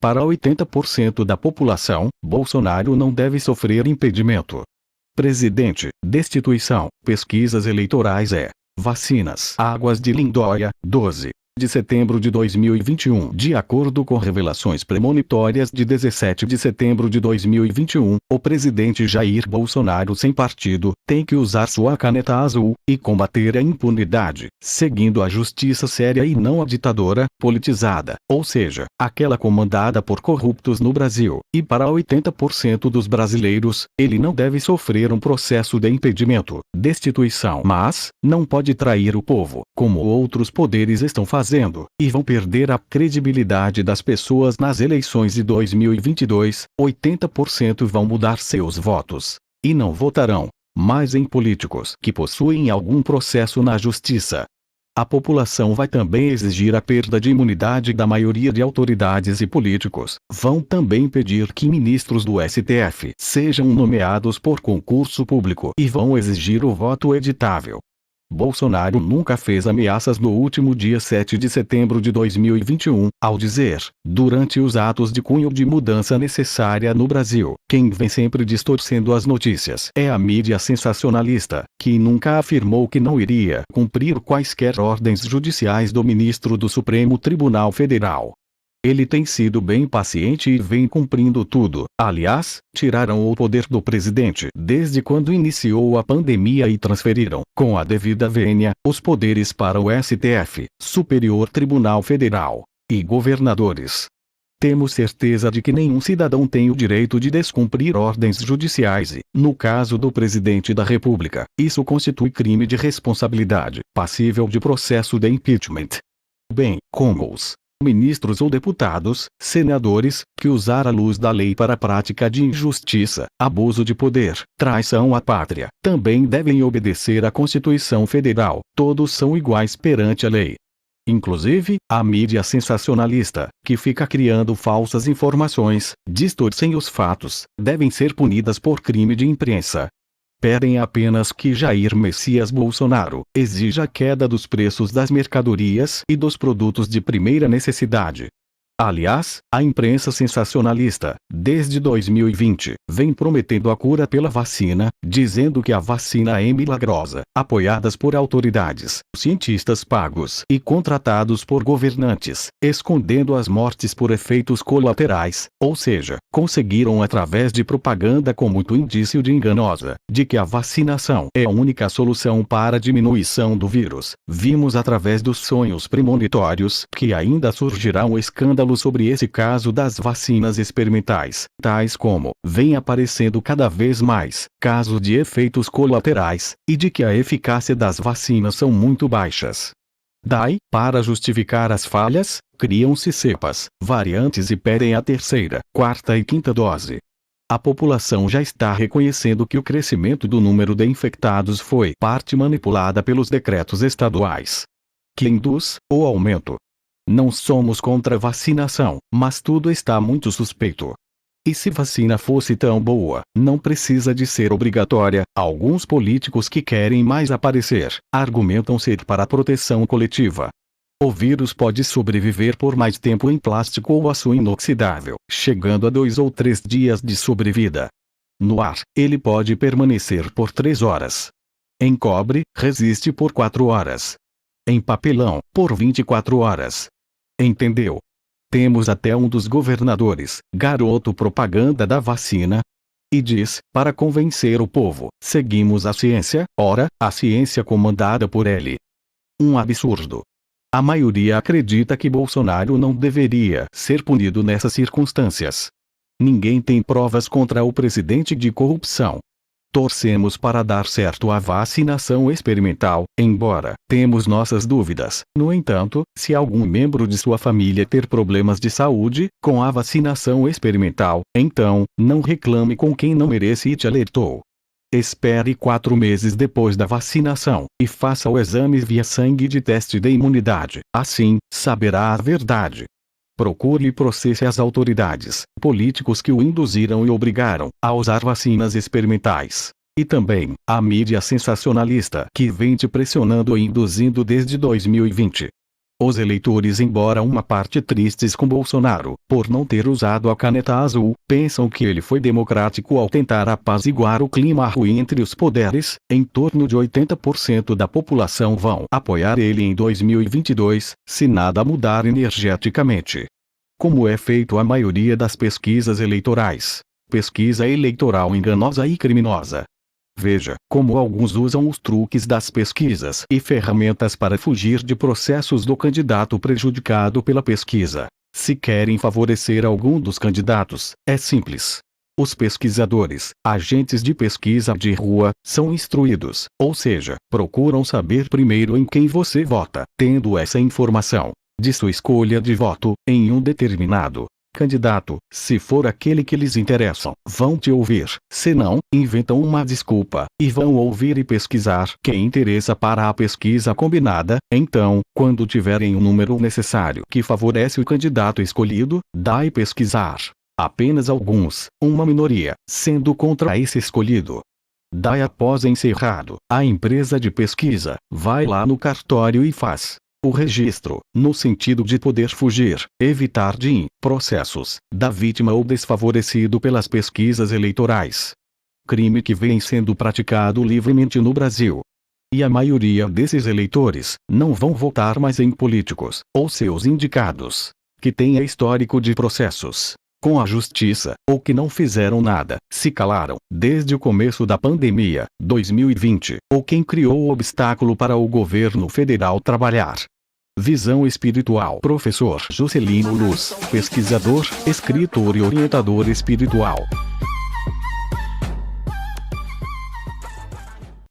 Para 80% da população, Bolsonaro não deve sofrer impedimento. Presidente, destituição, pesquisas eleitorais vacinas. Águas de Lindóia, 12 de setembro de 2021. De acordo com revelações premonitórias de 17 de setembro de 2021, o presidente Jair Bolsonaro sem partido, tem que usar sua caneta azul, e combater a impunidade, seguindo a justiça séria e não a ditadora, politizada, ou seja, aquela comandada por corruptos no Brasil. E para 80% dos brasileiros, ele não deve sofrer um processo de impedimento, destituição. Mas, não pode trair o povo, como outros poderes estão fazendo, e vão perder a credibilidade das pessoas nas eleições de 2022, 80% vão mudar seus votos. E não votarão mais em políticos que possuem algum processo na justiça. A população vai também exigir a perda de imunidade da maioria de autoridades e políticos. Vão também pedir que ministros do STF sejam nomeados por concurso público e vão exigir o voto editável. Bolsonaro nunca fez ameaças no último dia 7 de setembro de 2021, ao dizer, durante os atos de cunho de mudança necessária no Brasil, quem vem sempre distorcendo as notícias é a mídia sensacionalista, que nunca afirmou que não iria cumprir quaisquer ordens judiciais do ministro do Supremo Tribunal Federal. Ele tem sido bem paciente e vem cumprindo tudo. Aliás, tiraram o poder do presidente desde quando iniciou a pandemia e transferiram, com a devida vênia, os poderes para o STF, Superior Tribunal Federal, e governadores. Temos certeza de que nenhum cidadão tem o direito de descumprir ordens judiciais e, no caso do presidente da República, isso constitui crime de responsabilidade, passível de processo de impeachment. Bem como os ministros ou deputados, senadores, que usar a luz da lei para a prática de injustiça, abuso de poder, traição à pátria, também devem obedecer à Constituição Federal. Todos são iguais perante a lei. Inclusive, a mídia sensacionalista, que fica criando falsas informações, distorcem os fatos, devem ser punidas por crime de imprensa. Pedem apenas que Jair Messias Bolsonaro exija a queda dos preços das mercadorias e dos produtos de primeira necessidade. Aliás, a imprensa sensacionalista, desde 2020, vem prometendo a cura pela vacina, dizendo que a vacina é milagrosa, apoiadas por autoridades, cientistas pagos e contratados por governantes, escondendo as mortes por efeitos colaterais, ou seja, conseguiram através de propaganda com muito indício de enganosa, de que a vacinação é a única solução para a diminuição do vírus. Vimos através dos sonhos premonitórios que ainda surgirá um escândalo sobre esse caso das vacinas experimentais, tais como, vem aparecendo cada vez mais, casos de efeitos colaterais, e de que a eficácia das vacinas são muito baixas. Daí, para justificar as falhas, criam-se cepas, variantes e pedem a terceira, quarta e quinta dose. A população já está reconhecendo que o crescimento do número de infectados foi parte manipulada pelos decretos estaduais, que induz o aumento. Não somos contra a vacinação, mas tudo está muito suspeito. E se vacina fosse tão boa, não precisa de ser obrigatória. Alguns políticos que querem mais aparecer, argumentam ser para a proteção coletiva. O vírus pode sobreviver por mais tempo em plástico ou aço inoxidável, chegando a 2 ou 3 dias de sobrevida. No ar, ele pode permanecer por 3 horas. Em cobre, resiste por 4 horas. Em papelão, por 24 horas. Entendeu? Temos até um dos governadores, garoto propaganda da vacina, e diz, para convencer o povo, seguimos a ciência, ora, a ciência comandada por ele. Um absurdo. A maioria acredita que Bolsonaro não deveria ser punido nessas circunstâncias. Ninguém tem provas contra o presidente de corrupção. Torcemos para dar certo a vacinação experimental, embora temos nossas dúvidas. No entanto, se algum membro de sua família ter problemas de saúde com a vacinação experimental, então, não reclame com quem não merece e te alertou. Espere 4 meses depois da vacinação, e faça o exame via sangue de teste de imunidade. Assim, saberá a verdade. Procure e processe as autoridades, políticos que o induziram e obrigaram a usar vacinas experimentais. E também, a mídia sensacionalista que vem te pressionando e induzindo desde 2020. Os eleitores, embora uma parte tristes com Bolsonaro, por não ter usado a caneta azul, pensam que ele foi democrático ao tentar apaziguar o clima ruim entre os poderes. Em torno de 80% da população vão apoiar ele em 2022, se nada mudar energeticamente. Como é feito a maioria das pesquisas eleitorais. Pesquisa eleitoral enganosa e criminosa. Veja como alguns usam os truques das pesquisas e ferramentas para fugir de processos do candidato prejudicado pela pesquisa. Se querem favorecer algum dos candidatos, é simples. Os pesquisadores, agentes de pesquisa de rua, são instruídos, ou seja, procuram saber primeiro em quem você vota, tendo essa informação de sua escolha de voto em um determinado candidato. Se for aquele que lhes interessam, vão te ouvir. Se não, inventam uma desculpa e vão ouvir e pesquisar quem interessa para a pesquisa combinada. Então, quando tiverem o número necessário que favorece o candidato escolhido, dai pesquisar. Apenas alguns, uma minoria, sendo contra esse escolhido. Daí após encerrado, a empresa de pesquisa vai lá no cartório e faz o registro, no sentido de poder fugir, evitar de processos da vítima ou desfavorecido pelas pesquisas eleitorais. Crime que vem sendo praticado livremente no Brasil. E a maioria desses eleitores não vão votar mais em políticos, ou seus indicados, que tenha histórico de processos com a justiça, ou que não fizeram nada, se calaram, desde o começo da pandemia, 2020, ou quem criou o obstáculo para o governo federal trabalhar. Visão espiritual. Professor Juscelino Luz, pesquisador, escritor e orientador espiritual.